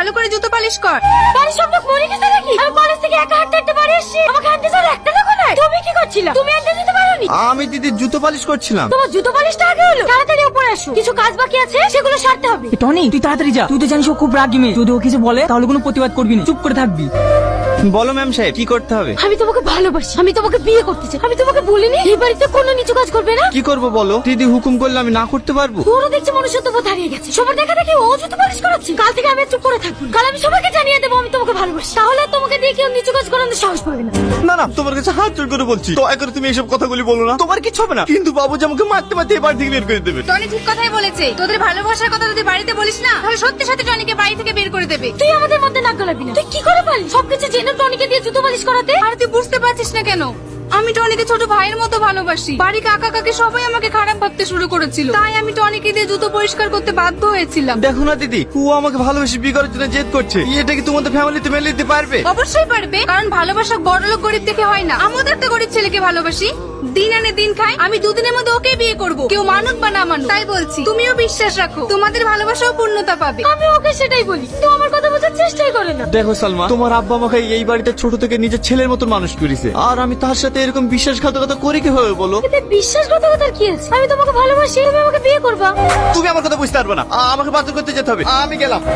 ভালো করে জুতো পালিশ কর। বাড়ির সব লোক মরে গেছে নাকি? আমি কলেজ থেকে একা হাঁটতে হাঁটতে বাড়ি আসছি, আমাকে হাঁটতে যাওয়ার একটা লোক নাই। তুমি কি করছিলা? তুমি হাঁটতে যেতে পারোনি? আমি দিদির জুতো পালিশ করছিলাম। তোমার জুতো পালিশটা আগে হলো, তাড়াতাড়ি উপরে আসো, কিছু কাজ বাকি আছে সেগুলো সারতে হবে। টনি তুই তাড়াতাড়ি যা, তুই তো জানিস ও খুব রাগী মেয়ে, যদি ও কিছু বলে তাহলে কোনো প্রতিবাদ করবি না, চুপ করে থাকবি। বলো ম্যাম সাহেব, কি করতে হবে? আমি তোমাকে ভালোবাসি, আমি তোমাকে বিয়ে করতে চাই। আমি তোমাকে বলিনি এই বাড়িতে কোনো নিচু কাজ করবে না? কি করব বলো? দিদি হুকুম করলে আমি না করতে পারবো? ওরা দেখছে মনুষ্যত্ব বোধ হারিয়ে গেছে, সবার দেখা দেখি ও জুতো পালিশ করাচ্ছে। কাল থেকে আমি আর চুপ করে থাকবো না। কাল আমি সবাইকে জানিয়ে দেবো আমি তোমাকে ভালোবাসি, তাহলে আর তোমাকে দিয়ে কেউ নিচু কাজ করানোর সাহস পাবে না। না না, তোমার কাছে হাত জোড় করে বলছি, দয়া করে তুমি এইসব কথাগুলি বলো না। তোমার কিছু হবে না, কিন্তু বাবুজি আমাকে মারতে মারতে এই বাড়ি থেকে বের করে দেবে। টনি ঠিক কথাই বলেছে, তোদের ভালোবাসার কথা যদি বাড়িতে বলিস না তাহলে সত্যি সত্যি টনিকে বাড়ি থেকে বের করে দেবে। তুই আমাদের মধ্যে নাক গলাবি না। তুই কি করে পারিস সবকিছু জেনে টনিকে দিয়ে জুতো পালিশ করাতে? আর তুই বুঝতে পারছিস না কেন? আমি টনিকে ছোট ভাইয়ের মতো ভালোবাসি। বাড়ি কাকা কাকি সবাই আমাকে খারাপ ভাবতে শুরু করেছিল, তাই আমি টনিকে দিয়ে জুতো পরিষ্কার করতে বাধ্য হয়েছিলাম। দেখো না দিদি, ও আমাকে ভালোবেসে বিয়ে করার জন্য জেদ করছে। এটা কি তোমাদের ফ্যামিলিতে মেনে নিতে পারবে? অবশ্যই পারবে, কারণ ভালোবাসা বড়লোক গরিব দেখে হয় না। আমাদের তো গরিব ছেলেকে ভালোবাসি, দিন আনে দিন খাই। আমি দুদিনের মধ্যে ওকে বিয়ে করব, কেউ মানুক বা না মানুক। তাই বলছি তুমিও বিশ্বাস রাখো, তোমাদের ভালোবাসাও পূর্ণতা পাবে। আমি ওকে সেটাই বলি, তো আমার কথা বোঝার চেষ্টাই করে না। দেখো সালমা, তোমার আব্বা আমাকে এই বাড়িতে ছোট থেকে নিজের ছেলের মতন মানুষ করেছে, আর আমি তার সাথে এরকম বিশ্বাসঘাতকতা করি কিভাবে বলো? এতে বিশ্বাসঘাতকতার কি আছে? আমি তোমাকে ভালোবাসি, তুমি আমাকে বিয়ে করবা। তুমি আমার কথা বুঝতে পারবে না, আমাকে বাধ্য করতে যেতে হবে। আমি গেলাম।